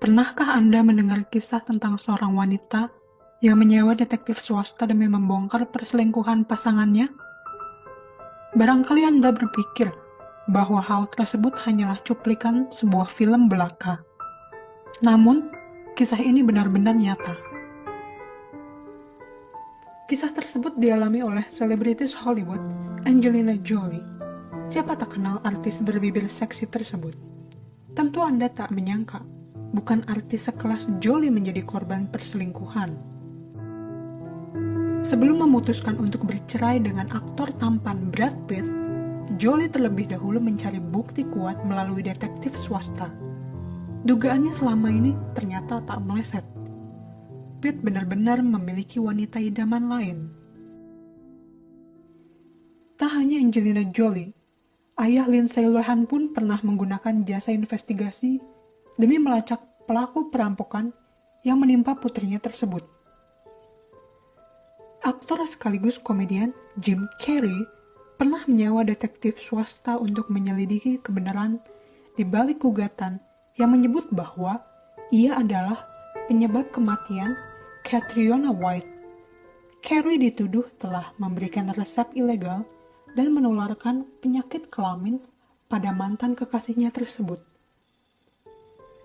Pernahkah Anda mendengar kisah tentang seorang wanita yang menyewa detektif swasta demi membongkar perselingkuhan pasangannya? Barangkali Anda berpikir bahwa hal tersebut hanyalah cuplikan sebuah film belaka. Namun, kisah ini benar-benar nyata. Kisah tersebut dialami oleh selebritis Hollywood, Angelina Jolie. Siapa tak kenal artis berbibir seksi tersebut? Tentu Anda tak menyangka, bukan artis sekelas Jolie menjadi korban perselingkuhan. Sebelum memutuskan untuk bercerai dengan aktor tampan Brad Pitt, Jolie terlebih dahulu mencari bukti kuat melalui detektif swasta. Dugaannya selama ini ternyata tak meleset. Pitt benar-benar memiliki wanita idaman lain. Tak hanya Angelina Jolie, ayah Lindsay Lohan pun pernah menggunakan jasa investigasi demi melacak pelaku perampokan yang menimpa putrinya tersebut. Aktor sekaligus komedian Jim Carrey pernah menyewa detektif swasta untuk menyelidiki kebenaran di balik gugatan yang menyebut bahwa ia adalah penyebab kematian Catriona White. Carrey dituduh telah memberikan resep ilegal dan menularkan penyakit kelamin pada mantan kekasihnya tersebut.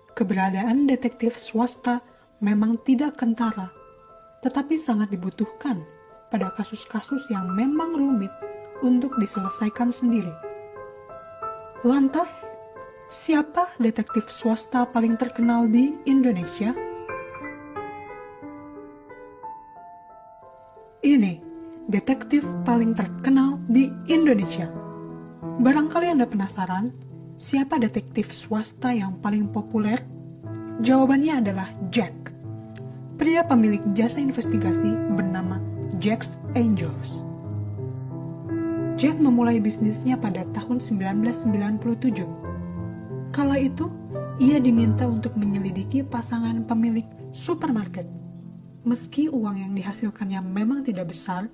Keberadaan detektif swasta memang tidak kentara, tetapi sangat dibutuhkan pada kasus-kasus yang memang rumit untuk diselesaikan sendiri. Lantas, siapa detektif swasta paling terkenal di Indonesia? Ini detektif paling terkenal di Indonesia. Barangkali Anda penasaran, siapa detektif swasta yang paling populer? Jawabannya adalah Jack, pria pemilik jasa investigasi bernama Jack's Angels. Jack memulai bisnisnya pada tahun 1997. Kala itu, ia diminta untuk menyelidiki pasangan pemilik supermarket. Meski uang yang dihasilkannya memang tidak besar,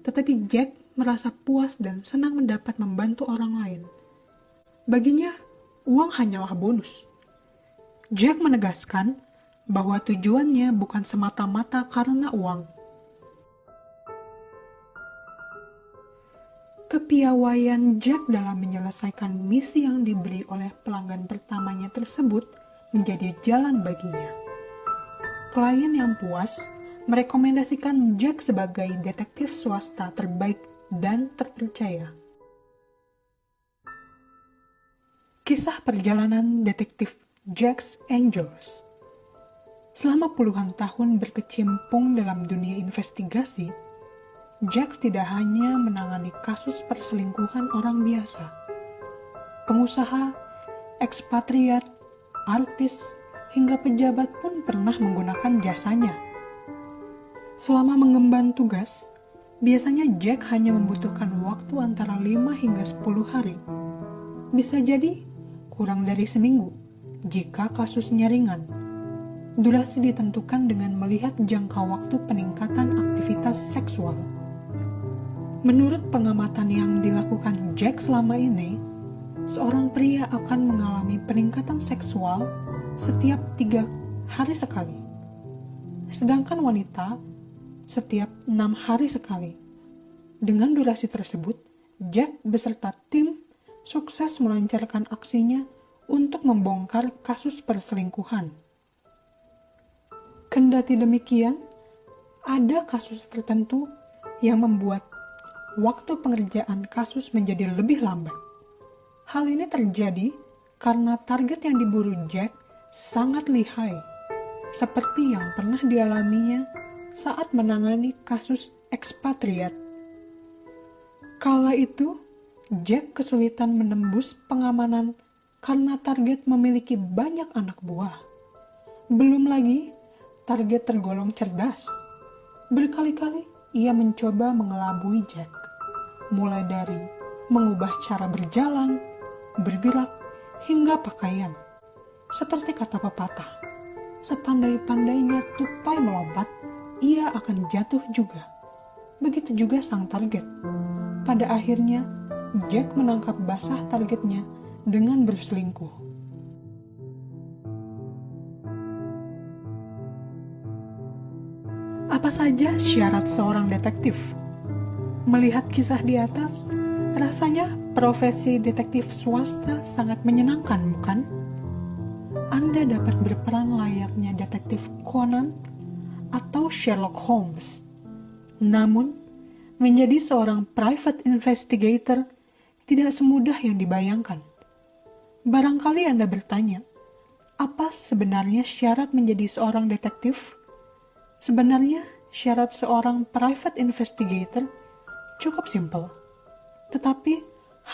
tetapi Jack merasa puas dan senang mendapat membantu orang lain. Baginya, uang hanyalah bonus. Jack menegaskan bahwa tujuannya bukan semata-mata karena uang. Kepiawaian Jack dalam menyelesaikan misi yang diberi oleh pelanggan pertamanya tersebut menjadi jalan baginya. Klien yang puas merekomendasikan Jack sebagai detektif swasta terbaik dan terpercaya. Kisah perjalanan detektif Jack's Angels. Selama puluhan tahun berkecimpung dalam dunia investigasi, Jack tidak hanya menangani kasus perselingkuhan orang biasa. Pengusaha, ekspatriat, artis, hingga pejabat pun pernah menggunakan jasanya. Selama mengemban tugas, biasanya Jack hanya membutuhkan waktu antara 5 hingga 10 hari. Bisa jadi kurang dari seminggu jika kasusnya ringan. Durasi ditentukan dengan melihat jangka waktu peningkatan aktivitas seksual. Menurut pengamatan yang dilakukan Jack selama ini, seorang pria akan mengalami peningkatan seksual setiap 3 hari sekali. Sedangkan wanita setiap 6 hari sekali. Dengan durasi tersebut, Jack beserta tim sukses melancarkan aksinya untuk membongkar kasus perselingkuhan. Kendati demikian, ada kasus tertentu yang membuat waktu pengerjaan kasus menjadi lebih lambat. Hal ini terjadi karena target yang diburu Jack sangat lihai, seperti yang pernah dialaminya saat menangani kasus ekspatriat. Kala itu, Jack kesulitan menembus pengamanan karena target memiliki banyak anak buah. Belum lagi, target tergolong cerdas. Berkali-kali ia mencoba mengelabui Jack, mulai dari mengubah cara berjalan, bergerak, hingga pakaian. Seperti kata pepatah, sepandai-pandainya tupai melompat, ia akan jatuh juga. Begitu juga sang target. Pada akhirnya, Jack menangkap basah targetnya dengan berselingkuh. Apa saja syarat seorang detektif? Melihat kisah di atas, rasanya profesi detektif swasta sangat menyenangkan, bukan? Anda dapat berperan layaknya detektif Conan atau Sherlock Holmes. Namun, menjadi seorang private investigator tidak semudah yang dibayangkan. Barangkali Anda bertanya, apa sebenarnya syarat menjadi seorang detektif? Sebenarnya, syarat seorang private investigator cukup simpel, tetapi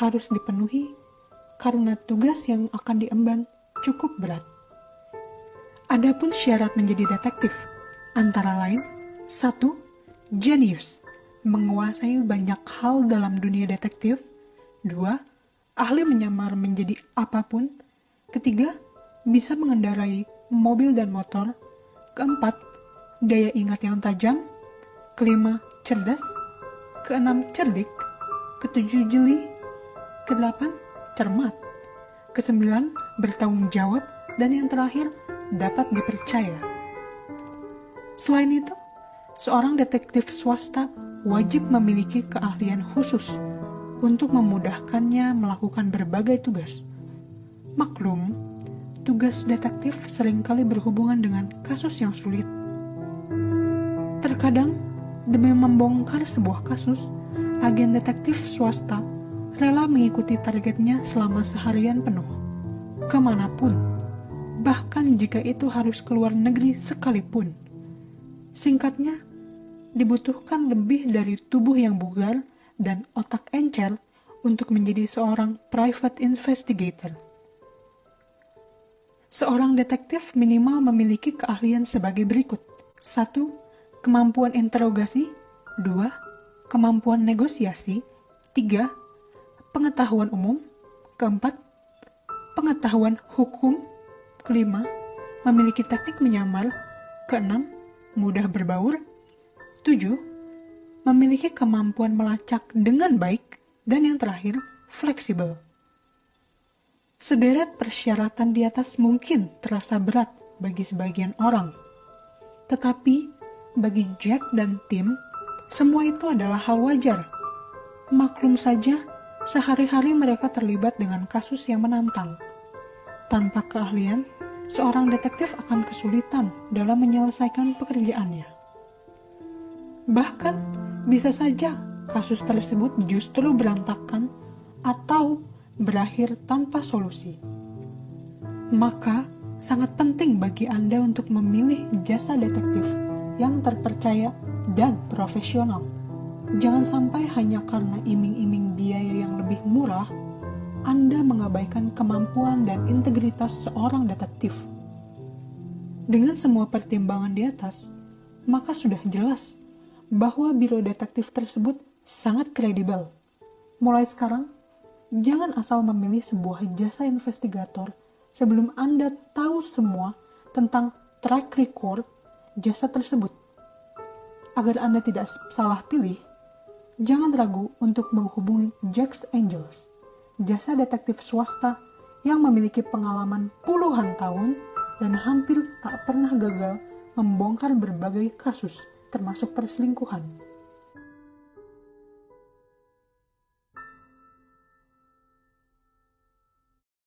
harus dipenuhi karena tugas yang akan diemban cukup berat. Adapun syarat menjadi detektif, antara lain, 1. Jenius, menguasai banyak hal dalam dunia detektif. 2. Ahli menyamar menjadi apapun. 3. Bisa mengendarai mobil dan motor. 4. Daya ingat yang tajam. 5. Cerdas. 6. Cerdik. 7. Jeli. 8. Cermat. 9. Bertanggung jawab. Dan yang terakhir, dapat dipercaya. Selain itu, seorang detektif swasta wajib memiliki keahlian khusus untuk memudahkannya melakukan berbagai tugas. Maklum, tugas detektif seringkali berhubungan dengan kasus yang sulit. Terkadang, demi membongkar sebuah kasus, agen detektif swasta rela mengikuti targetnya selama seharian penuh, kemanapun, bahkan jika itu harus keluar negeri sekalipun. Singkatnya, dibutuhkan lebih dari tubuh yang bugar dan otak encer untuk menjadi seorang private investigator. Seorang detektif minimal memiliki keahlian sebagai berikut. 1. Kemampuan interogasi. 2. Kemampuan negosiasi. 3. Pengetahuan umum. 4. Pengetahuan hukum. 5. Memiliki teknik menyamar. 6. Mudah berbaur. 7. Memiliki kemampuan melacak dengan baik. Dan yang terakhir, fleksibel. Sederet persyaratan di atas mungkin terasa berat bagi sebagian orang. Tetapi, bagi Jack dan tim, semua itu adalah hal wajar. Maklum saja, sehari-hari mereka terlibat dengan kasus yang menantang. Tanpa keahlian, seorang detektif akan kesulitan dalam menyelesaikan pekerjaannya. Bahkan, bisa saja kasus tersebut justru berantakan atau berakhir tanpa solusi. Maka, sangat penting bagi Anda untuk memilih jasa detektif yang terpercaya dan profesional. Jangan sampai hanya karena iming-iming biaya yang lebih murah, Anda mengabaikan kemampuan dan integritas seorang detektif. Dengan semua pertimbangan di atas, maka sudah jelas bahwa biro detektif tersebut sangat kredibel. Mulai sekarang, jangan asal memilih sebuah jasa investigator sebelum Anda tahu semua tentang track record jasa tersebut. Agar Anda tidak salah pilih, jangan ragu untuk menghubungi Jack's Angels, jasa detektif swasta yang memiliki pengalaman puluhan tahun dan hampir tak pernah gagal membongkar berbagai kasus, termasuk perselingkuhan.